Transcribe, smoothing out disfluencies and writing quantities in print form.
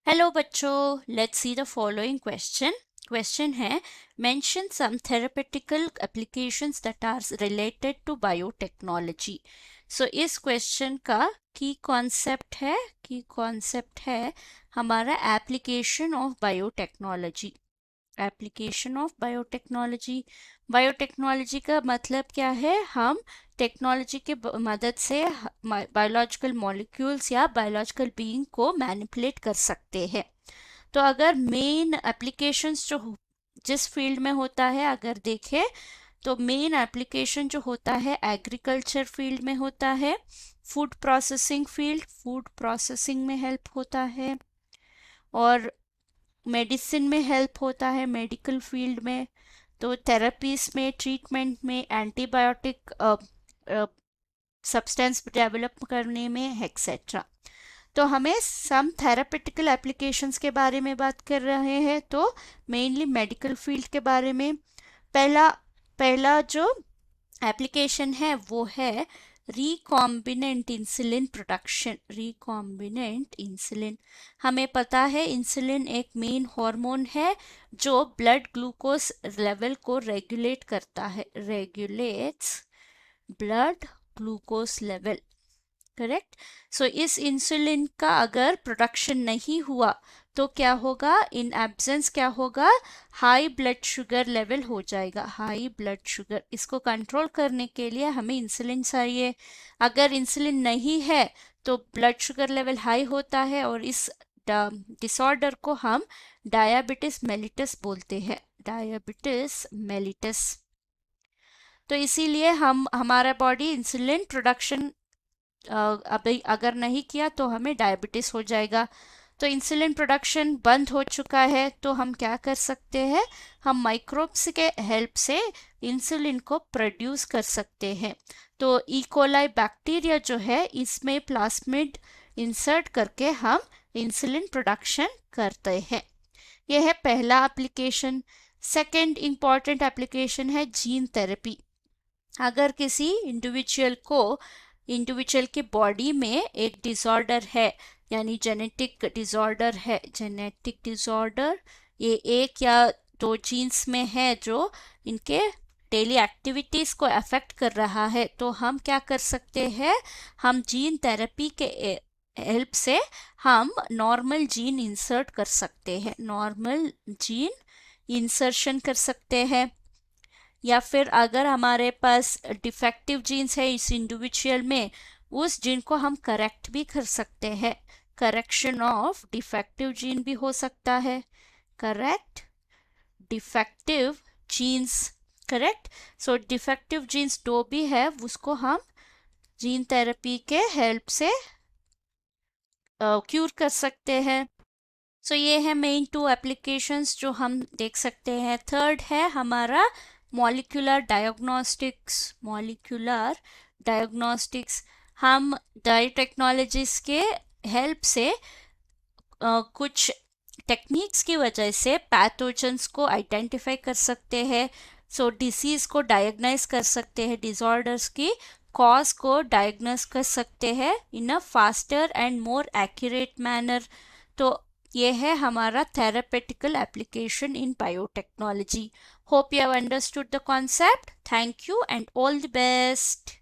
Hello बच्चों, let's see the following question. Question है, mention some therapeutical applications that are related to biotechnology. So इस question का की concept है हमारा application of biotechnology. Application of biotechnology. Biotechnology का मतलब क्या है? हम टेक्नोलॉजी के मदद से बायोलॉजिकल मॉलिक्यूल्स या बायोलॉजिकल बीइंग को मैनिपुलेट कर सकते हैं। तो अगर मेन एप्लीकेशंस जिस फील्ड में होता है, अगर देखें तो मेन एप्लीकेशन जो होता है एग्रीकल्चर फील्ड में होता है, फूड प्रोसेसिंग में हेल्प होता है, और मेडिसिन में हेल्प होता है, मेडिकल फील्ड में। तो थेरेपीज में, ट्रीटमेंट में, एंटीबायोटिक सब्सटेंस डेवलप करने में, एक्सेट्रा। तो हमें सम थेरापेटिकल एप्लीकेशंस के बारे में बात कर रहे हैं, तो मेनली मेडिकल फील्ड के बारे में। पहला पहला जो एप्लीकेशन है वो है recombinant insulin production. Recombinant insulin, हमें पता है इंसुलिन एक मेन हार्मोन है जो ब्लड ग्लूकोज लेवल को रेगुलेट करता है, regulates blood glucose level. Correct. So इस इंसुलिन का अगर प्रोडक्शन नहीं हुआ तो क्या होगा? इन एब्सेंस क्या होगा? हाई ब्लड शुगर लेवल हो जाएगा, हाई ब्लड शुगर। इसको कंट्रोल करने के लिए हमें इंसुलिन चाहिए। अगर इंसुलिन नहीं है तो ब्लड शुगर लेवल हाई होता है, और इस डिसऑर्डर को हम डायबिटिस मेलिटस बोलते हैं, डायबिटिस मेलिटस। तो इसीलिए हमारा बॉडी इंसुलिन प्रोडक्शन अभी अगर नहीं किया तो हमें डायबिटीज हो जाएगा। तो इंसुलिन प्रोडक्शन बंद हो चुका है, तो हम क्या कर सकते हैं? हम माइक्रोब्स के हेल्प से इंसुलिन को प्रोड्यूस कर सकते हैं। तो इकोलाई बैक्टीरिया जो है, इसमें प्लाज्मिड इंसर्ट करके हम इंसुलिन प्रोडक्शन करते हैं। यह है पहला एप्लीकेशन। सेकंड इंपॉर्टेंट एप्लीकेशन है जीन थेरेपी। अगर किसी इंडिविजुअल के बॉडी में एक डिसऑर्डर है, यानी जेनेटिक डिसऑर्डर, ये एक या दो जीन्स में है जो इनके डेली एक्टिविटीज को अफेक्ट कर रहा है, तो हम क्या कर सकते हैं? हम जीन थेरेपी के हेल्प से हम नॉर्मल जीन इंसर्ट कर सकते हैं, नॉर्मल जीन इंसर्शन कर सकते हैं। या फिर अगर हमारे पास डिफेक्टिव जीन्स है इस इंडिविजुअल में, उस जीन को हम करेक्ट भी कर सकते हैं। करेक्शन ऑफ डिफेक्टिव जीन भी हो सकता है। Correct defective genes. Correct. So defective genes जो भी है उसको हम जीन थेरेपी के हेल्प से क्यूर कर सकते हैं। सो ये है मेन टू एप्लीकेशंस जो हम देख सकते हैं। थर्ड है हमारा मॉलिक्यूलर डायग्नोस्टिक्स। मॉलिक्यूलर डायग्नोस्टिक्स, हम बायोटेक्नोलॉजीज के हेल्प से कुछ टेक्निक्स की वजह से पैथोजन्स को आइडेंटिफाई कर सकते हैं। सो डिसीज को डायग्नाइज कर सकते हैं, डिसऑर्डर्स की कॉज को डायग्नोस कर सकते हैं in a faster and more accurate manner. तो ये है हमारा therapeutical application in biotechnology. Hope you have understood the concept. Thank you and all the best.